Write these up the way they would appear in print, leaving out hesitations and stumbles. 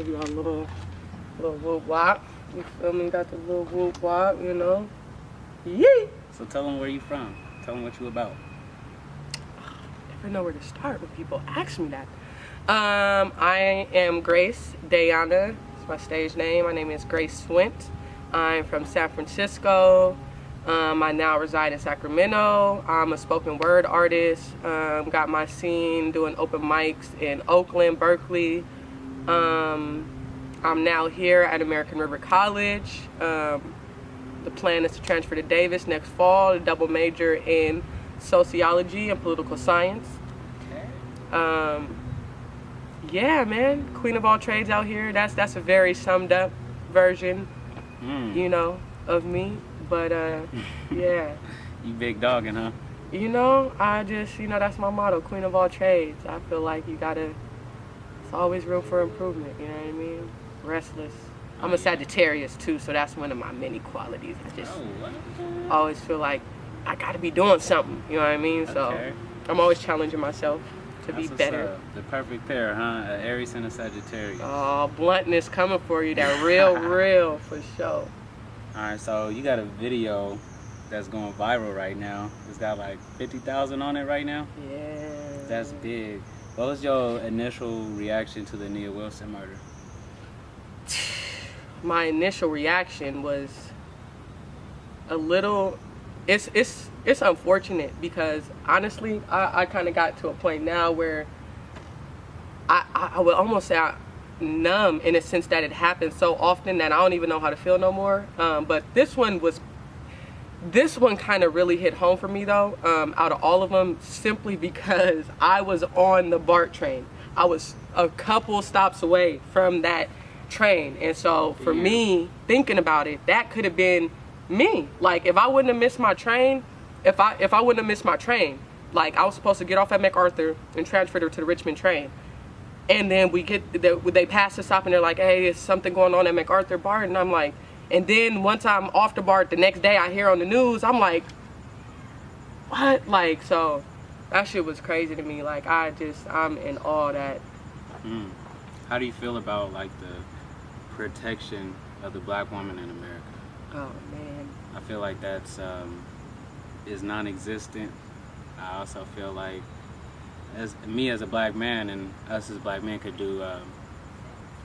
Give you a little whoop wop. You feel me? Got the little whoop wop, you know. Yee! So tell them where you from. Tell them what you about. I never know where to start when people ask me that. I am Grace Dayana. It's my stage name. My name is Grace Swint. I'm from San Francisco. I now reside in Sacramento. I'm a spoken word artist. Got my scene doing open mics in Oakland, Berkeley. I'm now here at American River College. The plan is to transfer to Davis next fall, to double major in sociology and political science. Yeah, man, queen of all trades out here. That's a very summed up version, you know, of me. But yeah. You big dogging, huh? You know, I just, you know, that's my motto, queen of all trades. I feel like you gotta, it's always room for improvement, you know what I mean? Restless. I'm a Sagittarius too, so that's one of my many qualities. I just always feel like I gotta be doing something, you know what I mean? So I'm always challenging myself to be better. The perfect pair, huh? An Aries and a Sagittarius. Oh, bluntness coming for you, that real for sure. Alright, so you got a video that's going viral right now. It's got like 50,000 on it right now. Yeah. That's big. What was your initial reaction to the Nia Wilson murder? My initial reaction was a little, it's unfortunate because honestly, I kind of got to a point now where I would almost say I'm numb in a sense that it happens so often that I don't even know how to feel no more. But this one kind of really hit home for me though, out of all of them, simply because I was on the BART train. I was a couple stops away from that train, and so for me, thinking about it, that could have been me. Like if I wouldn't have missed my train, if I wouldn't have missed my train, like I was supposed to get off at MacArthur and transfer to the Richmond train, and then they pass the stop and they're like, hey, is something going on at MacArthur BART? And I'm like, and then once I'm off the BART the next day, I hear on the news, I'm like, what? Like, so that shit was crazy to me. Like I'm in awe of that. How do you feel about like the protection of the black woman in America? Oh man, I feel like that's is non-existent. I also feel like as a black man and us as black men could do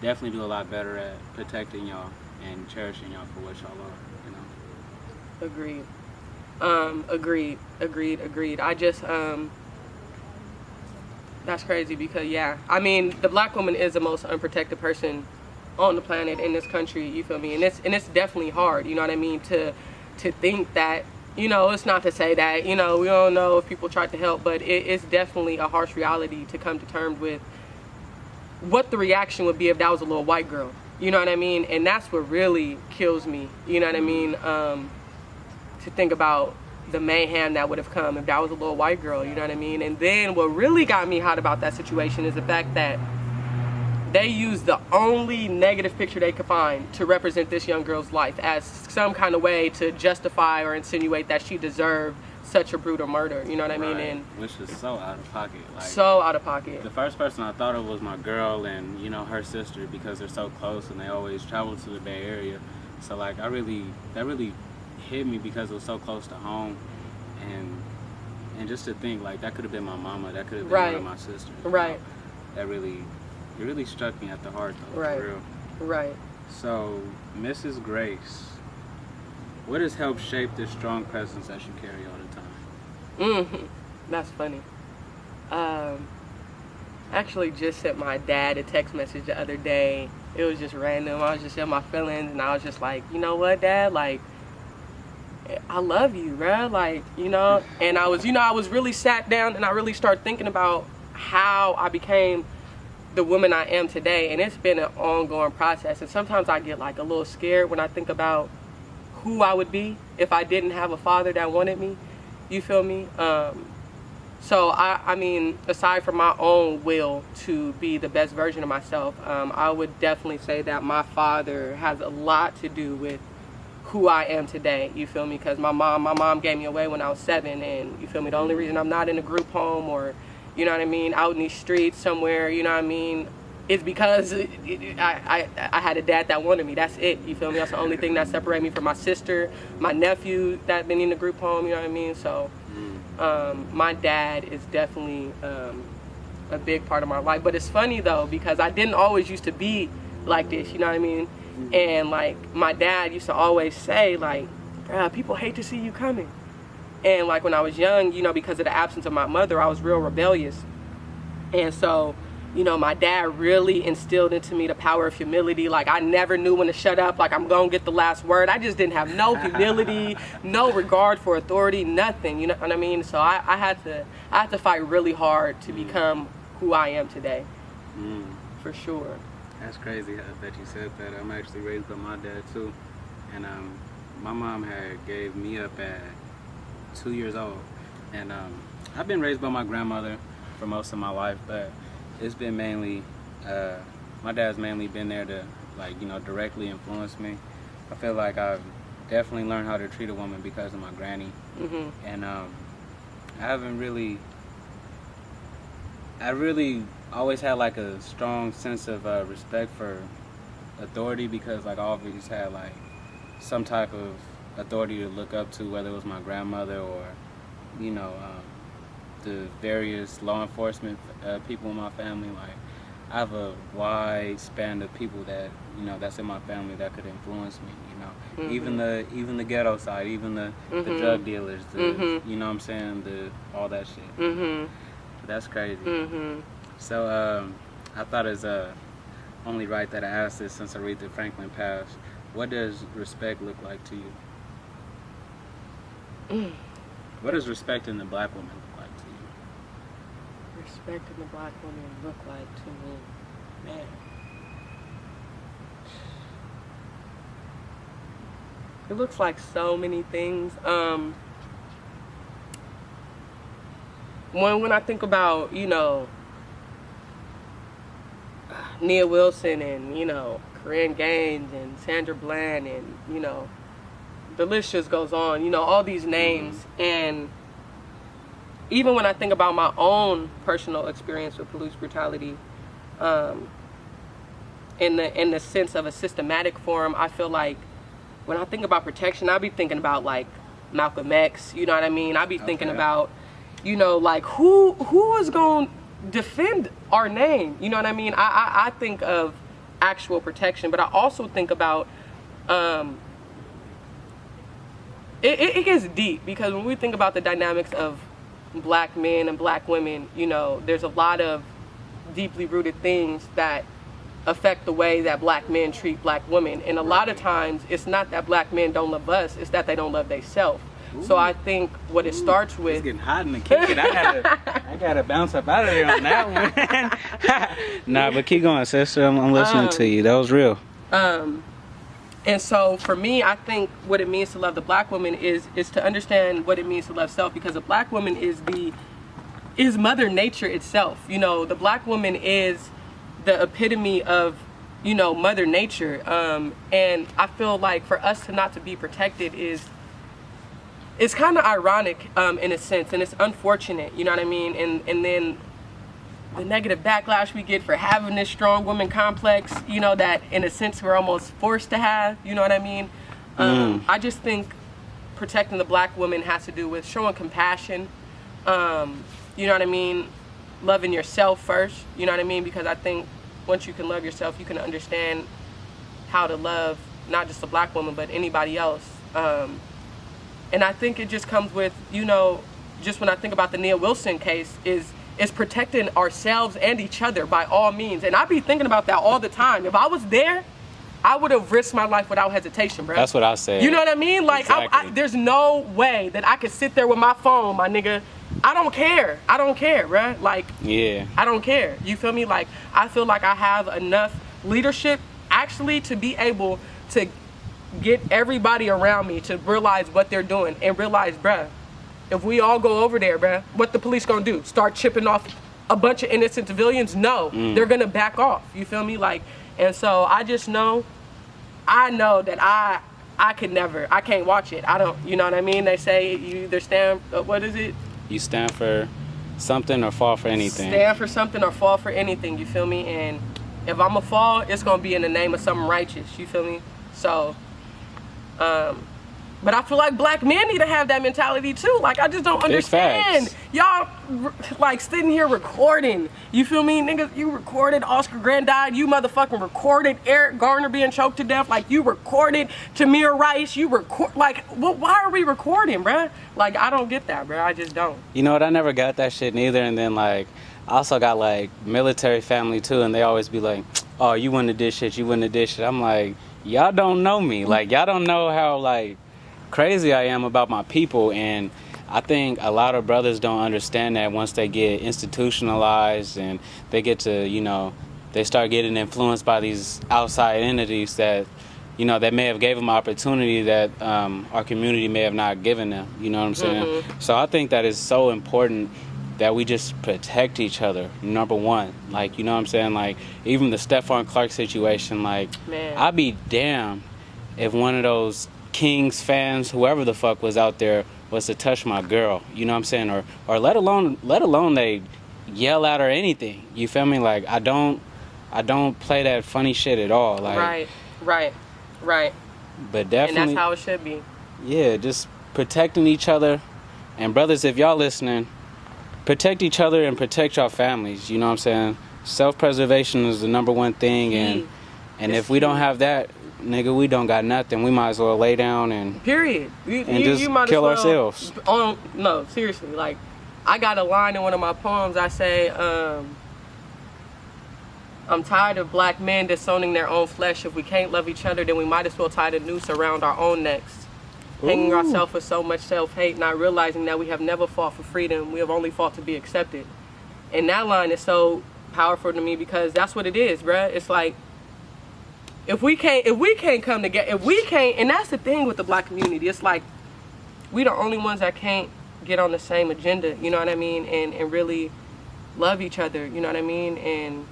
definitely do a lot better at protecting y'all and cherishing y'all for what y'all are, you know. Agreed. I just that's crazy because yeah, I mean the black woman is the most unprotected person on the planet in this country, you feel me? And it's definitely hard, you know what I mean, to think that, you know, it's not to say that, you know, we don't know if people tried to help, but it's definitely a harsh reality to come to terms with what the reaction would be if that was a little white girl, you know what I mean? And that's what really kills me, you know what I mean? To think about the mayhem that would have come if that was a little white girl, you know what I mean? And then what really got me hot about that situation is the fact that they used the only negative picture they could find to represent this young girl's life as some kind of way to justify or insinuate that she deserved such a brutal murder, you know what I mean? And which was so out of pocket. Like, so out of pocket. The first person I thought of was my girl and, you know, her sister, because they're so close and they always travel to the Bay Area. So like that really hit me because it was so close to home, and just to think like that could have been my mama, that could have been one of my sisters. Right. Know? It really struck me at the heart though, right. For real. Right. So, Mrs. Grace, what has helped shape this strong presence that you carry all the time? That's funny. Actually just sent my dad a text message the other day. It was just random. I was just in my feelings and I was just like, you know what, Dad? Like, I love you, bruh. Like, you know, and I was really sat down and I really started thinking about how I became the woman I am today, and it's been an ongoing process. And sometimes I get like a little scared when I think about who I would be if I didn't have a father that wanted me. You feel me? So I mean, aside from my own will to be the best version of myself, I would definitely say that my father has a lot to do with who I am today. You feel me? Because my mom gave me away when I was 7, and you feel me? The only reason I'm not in a group home or, you know what I mean, out in these streets somewhere, you know what I mean, it's because I had a dad that wanted me. That's it. You feel me? That's the only thing that separated me from my sister, my nephew that been in the group home. You know what I mean? So, my dad is definitely a big part of my life. But it's funny though, because I didn't always used to be like this. You know what I mean? And like my dad used to always say like, "Bruh, people hate to see you coming." And like when I was young, you know, because of the absence of my mother, I was real rebellious. And so, you know, my dad really instilled into me the power of humility. Like, I never knew when to shut up. Like, I'm going to get the last word. I just didn't have no humility, no regard for authority, nothing. You know what I mean? So I had to fight really hard to become who I am today. For sure. That's crazy that you said that. I'm actually raised by my dad, too. And my mom had gave me up at 2 years old. And I've been raised by my grandmother for most of my life, but it's been mainly, my dad's mainly been there to, like, you know, directly influence me. I feel like I've definitely learned how to treat a woman because of my granny. And I really always had like a strong sense of respect for authority, because like I always had like some type of authority to look up to, whether it was my grandmother or, you know, the various law enforcement people in my family. Like, I have a wide span of people that, you know, that's in my family that could influence me, you know. Even the ghetto side, even the drug dealers, you know what I'm saying, all that shit. That's crazy. So I thought it's only right that I asked this, since Aretha Franklin passed. What does respect look like to you? What does respect in the black woman look like to you? Respect in the black woman look like to me, man. It looks like so many things. When I think about, you know, Nia Wilson and, you know, Corinne Gaines and Sandra Bland and, you know, the list just goes on, you know, all these names. And even when I think about my own personal experience with police brutality, in the sense of a systematic form, I feel like when I think about protection, I be thinking about like Malcolm X, you know what I mean? I be thinking about, you know, like who is going to defend our name? You know what I mean? I think of actual protection, but I also think about, it gets deep, because when we think about the dynamics of black men and black women, you know, there's a lot of deeply rooted things that affect the way that black men treat black women. And a lot of times it's not that black men don't love us, it's that they don't love themselves. So I think what it starts with... It's getting hot in the kitchen. I gotta bounce up out of there on that one. Nah, but keep going, sister. I'm listening to you. That was real. And so for me, I think what it means to love the black woman is to understand what it means to love self, because a black woman is Mother Nature itself. You know, the black woman is the epitome of, you know, Mother Nature. And I feel like for us to not to be protected it's kind of ironic in a sense, and it's unfortunate, you know what I mean? And then the negative backlash we get for having this strong woman complex, you know, that in a sense we're almost forced to have, you know what I mean? I just think protecting the black woman has to do with showing compassion, you know what I mean? Loving yourself first, you know what I mean? Because I think once you can love yourself, you can understand how to love not just a black woman, but anybody else. And I think it just comes with, you know, just when I think about the Nia Wilson case, is protecting ourselves and each other by all means. And I be thinking about that all the time. If I was there, I would have risked my life without hesitation, bro. That's what I said. You know what I mean? Like, exactly. There's no way that I could sit there with my phone, my nigga. I don't care, bro. Like, yeah, I don't care. You feel me? Like, I feel like I have enough leadership actually to be able to get everybody around me to realize what they're doing and realize, bruh, if we all go over there, bruh, what the police gonna do? Start chipping off a bunch of innocent civilians? No, they're gonna back off. You feel me? Like, and so I know that I could never, I can't watch it. I don't, you know what I mean? They say you either stand, what is it? You stand for something or fall for anything. Stand for something or fall for anything, you feel me? And if I'm a fall, it's gonna be in the name of something righteous. You feel me? So, but I feel like black men need to have that mentality too. Like, I just don't understand. Y'all, like, sitting here recording. You feel me? Niggas, you recorded Oscar Grant died. You motherfucking recorded Eric Garner being choked to death. Like, you recorded Tamir Rice. You record, like, why are we recording, bruh? Like, I don't get that, bruh. I just don't. You know what? I never got that shit neither. And then, like, I also got, like, military family too. And they always be like, oh, you wouldn't have did shit. You wouldn't have did shit. I'm like, y'all don't know me. Like, y'all don't know how, like, crazy I am about my people. And I think a lot of brothers don't understand that once they get institutionalized and they get to, you know, they start getting influenced by these outside entities that, you know, that may have gave them opportunity that our community may have not given them. You know what I'm saying? Mm-hmm. So I think that it's so important that we just protect each other, number one. Like, you know what I'm saying? Like, even the Stephon Clark situation, like, man, I'd be damned if one of those Kings fans, whoever the fuck was out there, was to touch my girl, you know what I'm saying? Or let alone they yell at her or anything. You feel me? Like, I don't play that funny shit at all. Like, right. But definitely, and that's how it should be. Yeah, just protecting each other. And brothers, if y'all listening, protect each other and protect your families. You know what I'm saying? Self-preservation is the number one thing, and if we don't have that, nigga, we don't got nothing. We might as well lay down and period. You might kill ourselves. No, seriously. Like, I got a line in one of my poems. I say, I'm tired of black men disowning their own flesh. If we can't love each other, then we might as well tie the noose around our own necks. Hanging ourselves with so much self-hate, not realizing that we have never fought for freedom. We have only fought to be accepted. And that line is so powerful to me because that's what it is, bruh. It's like, if we can't come together, and that's the thing with the black community. It's like, we the only ones that can't get on the same agenda, you know what I mean? And really love each other, you know what I mean? And,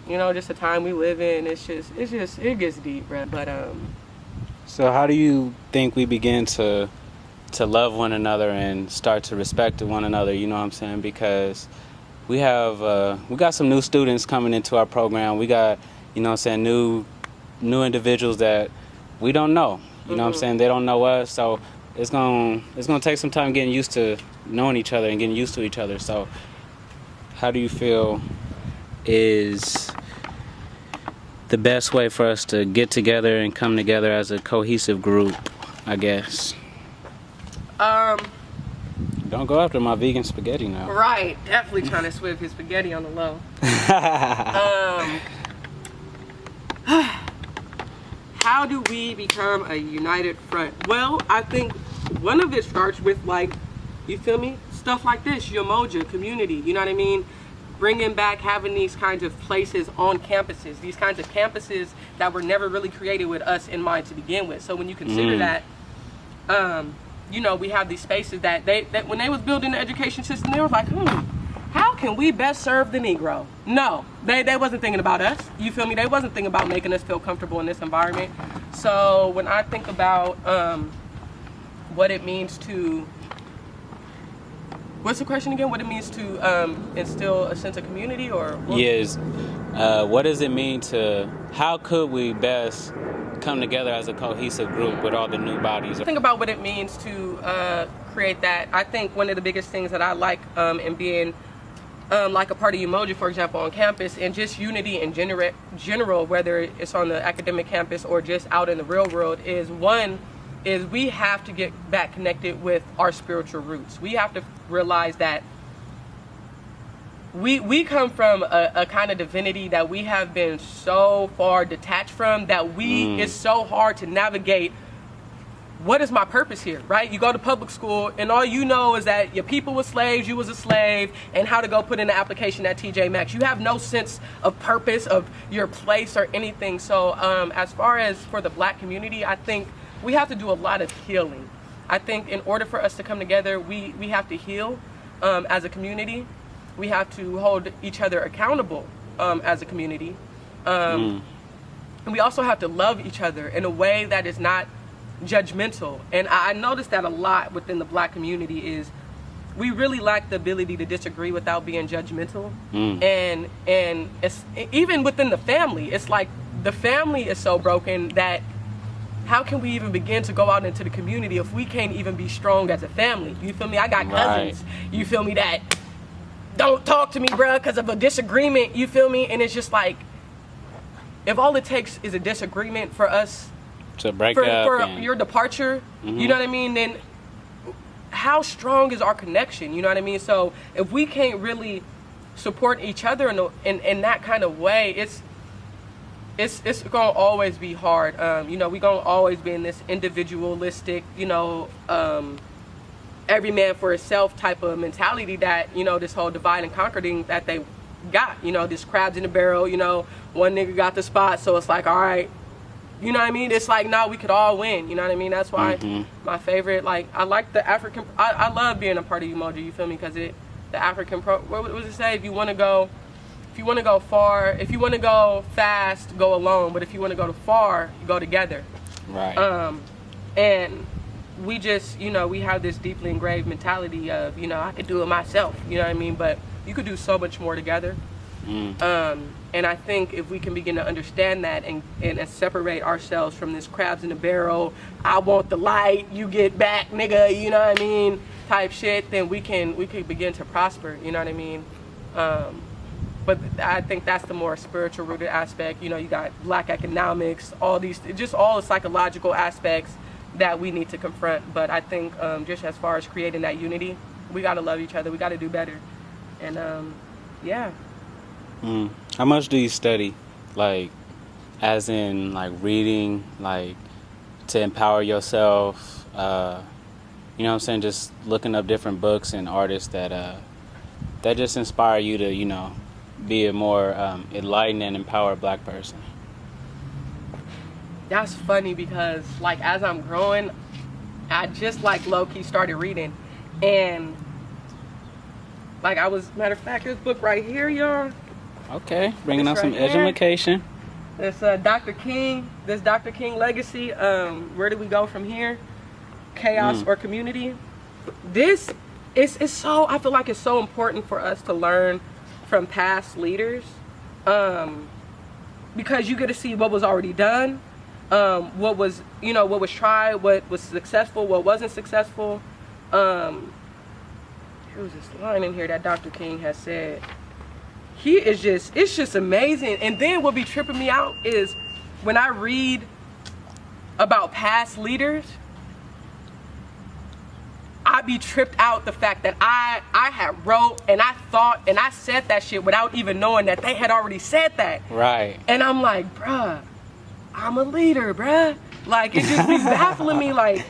you know, just the time we live in, it gets deep, bruh. But, so how do you think we begin to love one another and start to respect one another, you know what I'm saying? Because we got some new students coming into our program. We got, you know what I'm saying, new individuals that we don't know. You know what I'm saying? They don't know us, so it's gonna take some time getting used to knowing each other and getting used to each other. So how do you feel is the best way for us to get together and come together as a cohesive group, I guess? Don't go after my vegan spaghetti now. Right, definitely trying to swift his spaghetti on the low. How do we become a united front? Well, I think one of it starts with, like, you feel me? Stuff like this, your Umoja community, you know what I mean? Bringing back, having these kinds of places on campuses, these kinds of campuses that were never really created with us in mind to begin with. So when you consider that, you know, we have these spaces that when they was building the education system, they were like, how can we best serve the Negro? No, they wasn't thinking about us. You feel me? They wasn't thinking about making us feel comfortable in this environment. So when I think about what it means to, what's the question again? What it means to instill a sense of community, or what? Yes. What does it mean to, how could we best come together as a cohesive group with all the new bodies? Think about what it means to create that. I think one of the biggest things that I like in being like a part of Umoja, for example, on campus, and just unity in general, whether it's on the academic campus or just out in the real world, is we have to get back connected with our spiritual roots. We have to realize that we come from a kind of divinity that we have been so far detached from that it's so hard to navigate. What is my purpose here, right? You go to public school and all you know is that your people were slaves, you was a slave, and how to go put in an application at TJ Maxx. You have no sense of purpose, of your place or anything. So as far as for the black community, I think we have to do a lot of healing. I think in order for us to come together, we have to heal as a community. We have to hold each other accountable as a community. And we also have to love each other in a way that is not judgmental. And I noticed that a lot within the black community is we really lack the ability to disagree without being judgmental. Mm. And it's even within the family, it's like the family is so broken that how can we even begin to go out into the community if we can't even be strong as a family? You feel me? I got cousins, you feel me, that don't talk to me, bruh, because of a disagreement, you feel me? And it's just like, if all it takes is a disagreement for us to break for up your departure, you know what I mean, then how strong is our connection? You know what I mean? So if we can't really support each other in that kind of way, it's gonna always be hard. You know, we gonna always be in this individualistic, you know, every man for himself type of mentality that, you know, this whole divide and conquer thing that they got. You know, this crabs in the barrel. You know, one nigga got the spot, so it's like, all right. You know what I mean? It's like, nah, we could all win. You know what I mean? That's why my favorite, like, I like the African, I love being a part of Umoja, you feel me? Because the African, what was it say? If you want to go far, if you want to go fast, go alone. But if you want to go far, you go together. Right. And we just, you know, we have this deeply engraved mentality of, you know, I could do it myself. You know what I mean? But you could do so much more together. And I think if we can begin to understand that and separate ourselves from this crabs in the barrel, I want the light, you get back, nigga, you know what I mean, type shit, then we can begin to prosper, you know what I mean? But I think that's the more spiritual rooted aspect. You know, you got black economics, all these, just all the psychological aspects that we need to confront. But I think just as far as creating that unity, we got to love each other, we got to do better. And yeah. How much do you study, like, as in, like, reading, like, to empower yourself, you know what I'm saying, just looking up different books and artists that just inspire you to, you know, be a more enlightened and empowered black person? That's funny because, like, as I'm growing, I just, like, low-key started reading. And, like, matter of fact, this book right here, y'all. Okay, bringing It's out some right here. education. It's Dr. King. This Dr. King legacy. Where do we go from here? Chaos or community? This is so. I feel like it's so important for us to learn from past leaders, because you get to see what was already done, what was tried, what was successful, what wasn't successful. There was this line in here that Dr. King has said. It's just amazing. And then what be tripping me out is when I read about past leaders, I be tripped out the fact that I had wrote and I thought and I said that shit without even knowing that they had already said that. Right. And I'm like, bruh, I'm a leader, bruh. Like, it just be baffling me, like,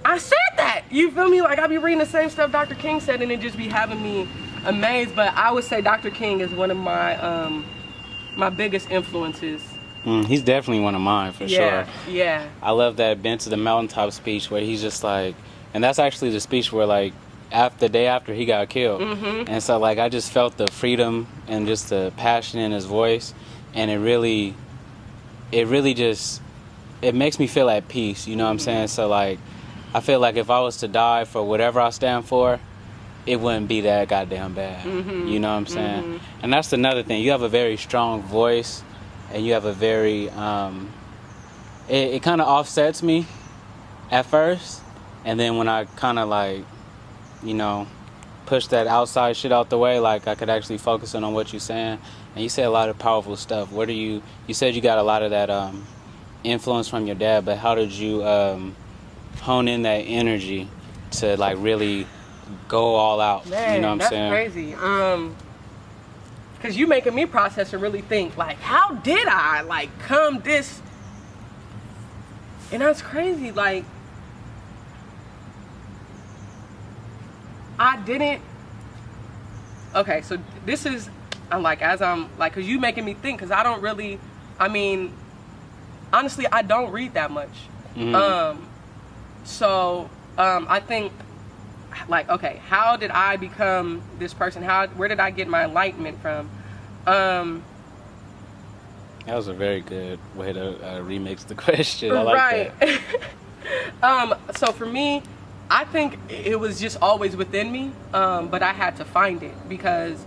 I said that. You feel me? Like, I be reading the same stuff Dr. King said and it just be having me amazed. But I would say Dr. King is one of my my biggest influences. He's definitely one of mine for sure. Yeah. I love that Been to the Mountaintop speech where he's just like, and that's actually the speech where, like, the day after he got killed. And so, like, I just felt the freedom and just the passion in his voice, and it really just, it makes me feel at peace, you know what I'm saying? So, like, I feel like if I was to die for whatever I stand for, it wouldn't be that goddamn bad. You know what I'm saying? And that's another thing. You have a very strong voice, and you have a very, it kind of offsets me at first. And then when I kind of, like, you know, push that outside shit out the way, like, I could actually focus on what you're saying. And you say a lot of powerful stuff. You said you got a lot of that influence from your dad, but how did you hone in that energy to, like, really go all out? Man, you know what I'm that's saying? Crazy. Cause you making me process and really think, like, how did I, like, come this? And that's crazy. Like, I didn't. Okay, so this is, I'm like, as I'm like, cause you making me think, cause I don't really, I mean, honestly, I don't read that much. So I think, like, okay, how did I become this person? Where did I get my enlightenment from? That was a very good way to remix the question. I like that. So for me, I think it was just always within me, but I had to find it because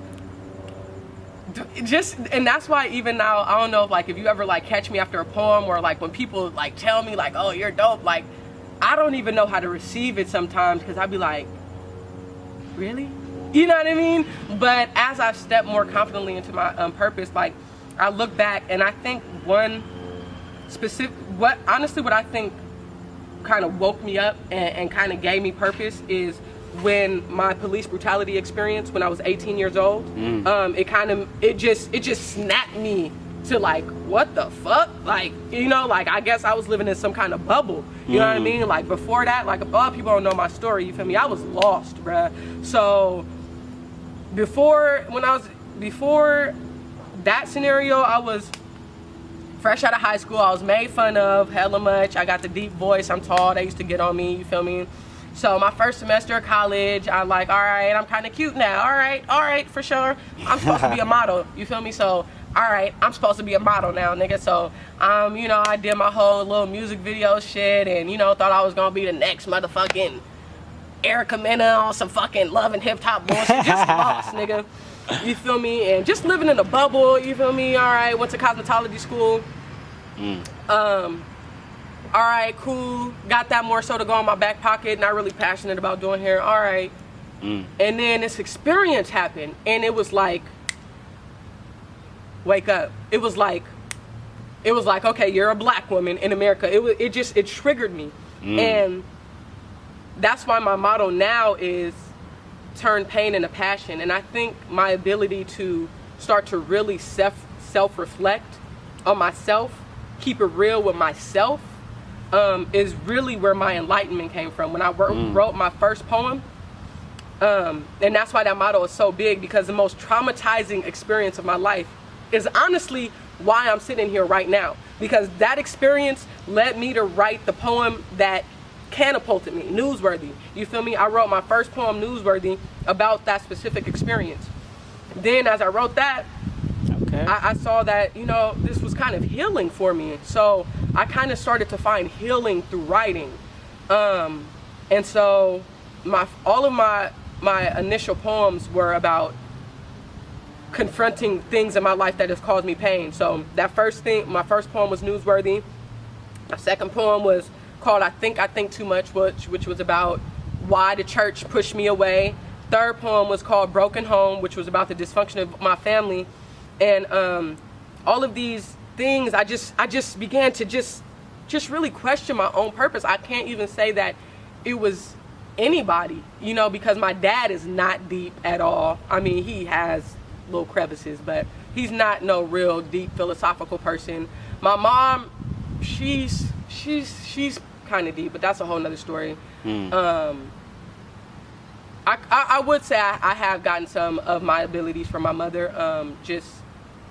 and that's why even now, I don't know if like if you ever like catch me after a poem or like when people like tell me like, oh, you're dope, like I don't even know how to receive it sometimes because I'd be like, really? You know what I mean? But as I've stepped more confidently into my purpose, like I look back and I think one specific, what I think kind of woke me up and kind of gave me purpose is when my police brutality experience when I was 18 years old. It just snapped me to like, what the fuck? Like, you know, like I guess I was living in some kind of bubble. You know what I mean? Like before that, like a lot of people don't know my story, you feel me? I was lost, bruh. So before that scenario, I was fresh out of high school. I was made fun of hella much. I got the deep voice. I'm tall. They used to get on me. You feel me? So my first semester of college, I'm like, all right, I'm kind of cute now. All right, for sure. I'm supposed to be a model. You feel me? So, all right, I'm supposed to be a model now, nigga. So, you know, I did my whole little music video shit and, you know, thought I was going to be the next motherfucking Erica Mena on some fucking Love and Hip Hop bullshit. Just lost, nigga. You feel me? And just living in a bubble, you feel me? All right, went to cosmetology school. All right, cool. Got that more so to go in my back pocket. Not really passionate about doing hair. All right. And then this experience happened, and it was like, wake up. It was like, okay, you're a black woman in America. It triggered me, and that's why my motto now is turn pain into passion. And I think my ability to start to really self-reflect on myself, keep it real with myself, is really where my enlightenment came from. When I wrote my first poem, and that's why that motto is so big, because the most traumatizing experience of my life is honestly why I'm sitting here right now, because that experience led me to write the poem that catapulted me, Newsworthy. You feel me? I wrote my first poem, Newsworthy, about that specific experience. Then as I wrote that, I saw that, you know, this was kind of healing for me. So I kind of started to find healing through writing. And so all of my initial poems were about confronting things in my life that has caused me pain. So my first poem was Newsworthy. My second poem was called I Think Too Much, which was about why the church pushed me away. Third poem was called Broken Home, which was about the dysfunction of my family. And all of these things, I just began to just really question my own purpose. I can't even say that it was anybody, you know, because my dad is not deep at all. I mean, he has little crevices, but he's not no real deep philosophical person. My mom, she's kind of deep, but that's a whole nother story. I would say I have gotten some of my abilities from my mother. Just,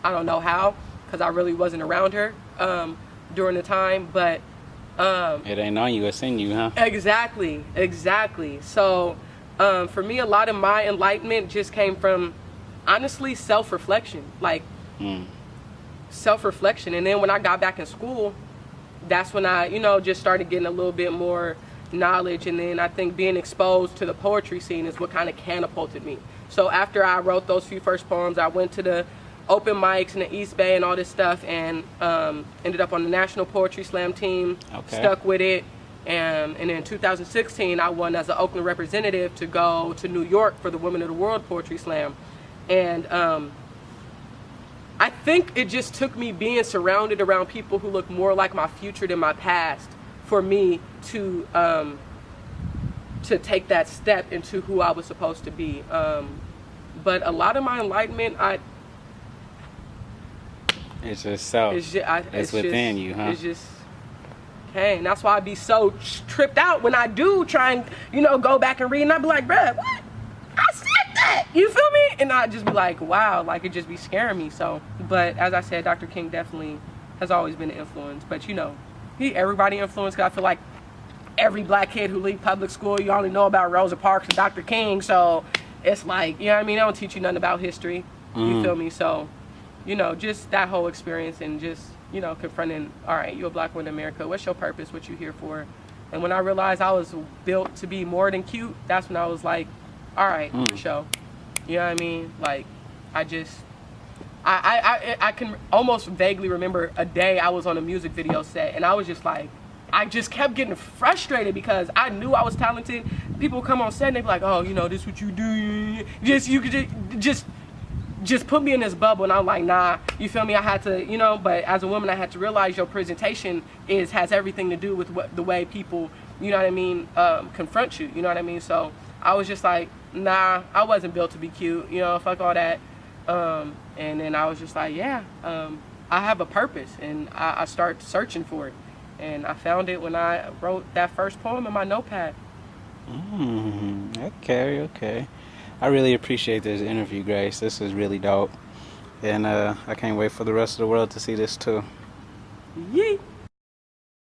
I don't know how, because I really wasn't around her during the time, but it ain't on you, it's in you, huh? Exactly. So for me, a lot of my enlightenment just came from, honestly, self-reflection. Like, self-reflection. And then when I got back in school, that's when I, you know, just started getting a little bit more knowledge. And then I think being exposed to the poetry scene is what kind of catapulted me. So after I wrote those few first poems, I went to the open mics in the East Bay and all this stuff, and ended up on the National Poetry Slam team. Stuck with it. And in 2016, I won as an Oakland representative to go to New York for the Women of the World Poetry Slam. And I think it just took me being surrounded around people who look more like my future than my past for me to take that step into who I was supposed to be. But a lot of my enlightenment, it's just self. It's within you, huh? It's just, okay, and that's why I be so tripped out when I do try and, you know, go back and read, and I be like, bruh, what? I said that, you feel me? And I just be like, wow, like it just be scaring me. So, but as I said, Dr. King definitely has always been an influence. But you know, everybody influenced, because I feel like every black kid who leave public school, you only know about Rosa Parks and Dr. King. So it's like, you know what I mean? I don't teach you nothing about history. You feel me? So, you know, just that whole experience and just, you know, confronting, all right, you're a black woman in America. What's your purpose? What you here for? And when I realized I was built to be more than cute, that's when I was like, all right, for sure. You know what I mean? Like, I can almost vaguely remember a day I was on a music video set, and I was just like, I just kept getting frustrated because I knew I was talented. People come on set and they be like, oh, you know, this what you do. You could just put me in this bubble. And I'm like, nah, you feel me? I had to, you know, but as a woman, I had to realize your presentation has everything to do with the way people, you know what I mean, confront you. You know what I mean? So I was just like, nah, I wasn't built to be cute. You know, fuck all that. And then I was just like, yeah, I have a purpose, and I started searching for it. And I found it when I wrote that first poem in my notepad. Okay. I really appreciate this interview, Grace. This is really dope. And I can't wait for the rest of the world to see this too. Yeet.